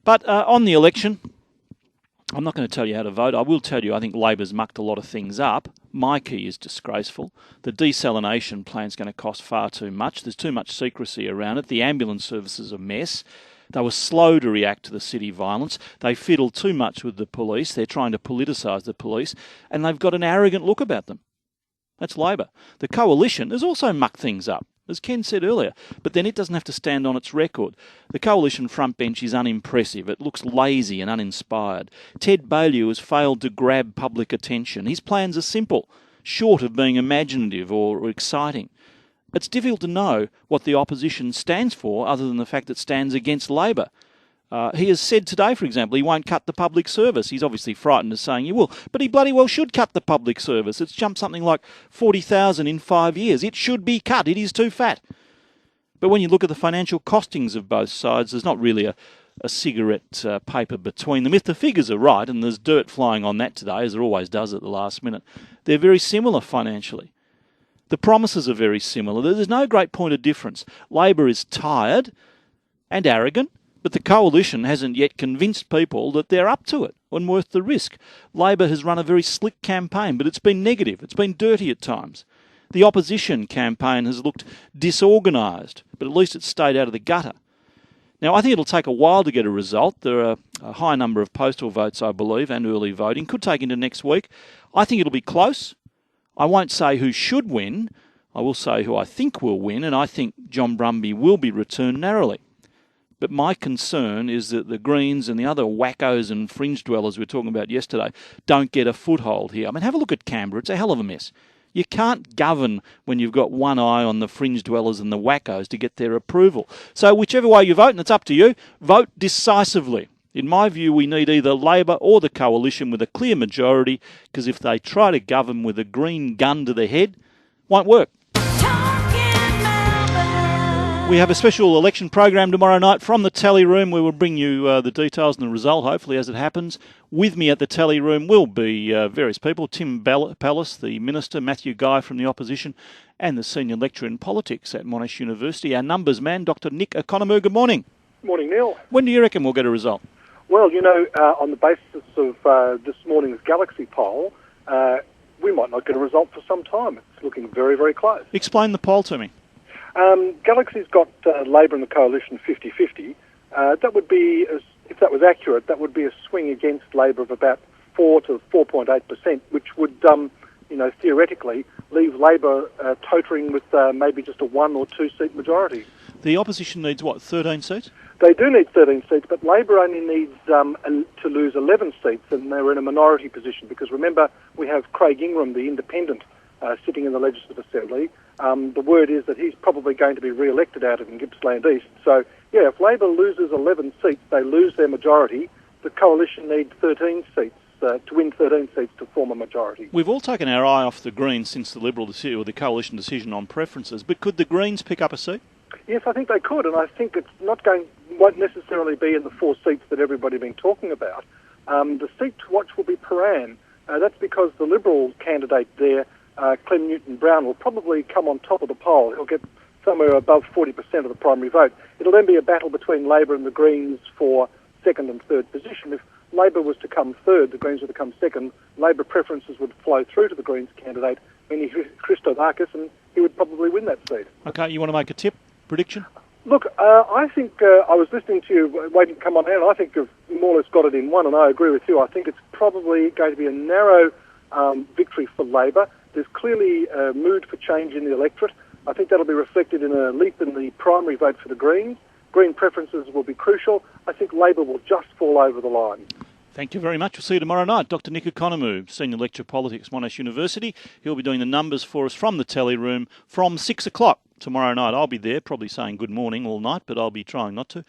But on the election, I'm not going to tell you how to vote. I will tell you I think Labor's mucked a lot of things up. My key is disgraceful. The desalination plant's going to cost far too much. There's too much secrecy around it. The ambulance service is a mess. They were slow to react to the city violence. They fiddle too much with the police. They're trying to politicise the police. And they've got an arrogant look about them. That's Labor. The coalition has also mucked things up, as Ken said earlier, but then it doesn't have to stand on its record. The coalition frontbench is unimpressive. It looks lazy and uninspired. Ted Baillieu has failed to grab public attention. His plans are simple, short of being imaginative or exciting. It's difficult to know what the opposition stands for other than the fact that it stands against Labor. He has said today, for example, he won't cut the public service. He's obviously frightened of saying he will, but he bloody well should cut the public service. It's jumped something like 40,000 in 5 years. It should be cut. It is too fat. But when you look at the financial costings of both sides, there's not really a cigarette paper between them. If the figures are right, and there's dirt flying on that today, as there always does at the last minute, they're very similar financially. The promises are very similar. There's no great point of difference. Labor is tired and arrogant, but the coalition hasn't yet convinced people that they're up to it and worth the risk. Labor has run a very slick campaign, but it's been negative. It's been dirty at times. The opposition campaign has looked disorganised, but at least it's stayed out of the gutter. Now, I think it'll take a while to get a result. There are a high number of postal votes, I believe, and early voting. Could take into next week. I think it'll be close. I won't say who should win. I will say who I think will win, and I think John Brumby will be returned narrowly. But my concern is that the Greens and the other wackos and fringe dwellers we were talking about yesterday don't get a foothold here. I mean, have a look at Canberra. It's a hell of a mess. You can't govern when you've got one eye on the fringe dwellers and the wackos to get their approval. So whichever way you vote, and it's up to you, vote decisively. In my view, we need either Labor or the coalition with a clear majority, because if they try to govern with a green gun to the head, it won't work. We have a special election program tomorrow night from the tally room. We will bring you the details and the result, hopefully, as it happens. With me at the tally room will be various people. Tim Pallas, the Minister, Matthew Guy from the Opposition, and the Senior Lecturer in Politics at Monash University. Our numbers man, Dr Nick Economou. Good morning. Morning, Neil. When do you reckon we'll get a result? Well, on the basis of this morning's Galaxy poll, we might not get a result for some time. It's looking very, very close. Explain the poll to me. Galaxy's got Labor and the Coalition 50-50. That would be, if that was accurate, that would be a swing against Labor of about 4 to 4.8%, which would, theoretically leave Labor tottering with maybe just a 1 or 2 seat majority. The opposition needs, 13 seats? They do need 13 seats, but Labor only needs to lose 11 seats, and they're in a minority position because, remember, we have Craig Ingram, the independent, sitting in the Legislative Assembly. The word is that he's probably going to be re-elected out in Gippsland East. So, if Labor loses 11 seats, they lose their majority. The coalition needs 13 seats to win 13 seats to form a majority. We've all taken our eye off the Greens since the Liberal decision, or the coalition decision on preferences, but could the Greens pick up a seat? Yes, I think they could, and I think it's won't necessarily be in the 4 seats that everybody's been talking about. The seat to watch will be Paran. That's because the Liberal candidate there, Clem Newton-Brown, will probably come on top of the poll. He'll get somewhere above 40% of the primary vote. It'll then be a battle between Labor and the Greens for second and third position. If Labor was to come third, the Greens would to come second. Labor preferences would flow through to the Greens candidate, meaning Christodakis, and he would probably win that seat. Okay, you want to make a prediction? Look, I think I was listening to you waiting to come on here, and I think you've more or less got it in one, and I agree with you. I think it's probably going to be a narrow victory for Labor. There's clearly a mood for change in the electorate. I think that'll be reflected in a leap in the primary vote for the Greens. Green preferences will be crucial. I think Labor will just fall over the line. Thank you very much. We'll see you tomorrow night. Dr Nick Economou, Senior Lecturer Politics, Monash University. He'll be doing the numbers for us from the tally room from 6 o'clock tomorrow night. I'll be there, probably saying good morning all night, but I'll be trying not to.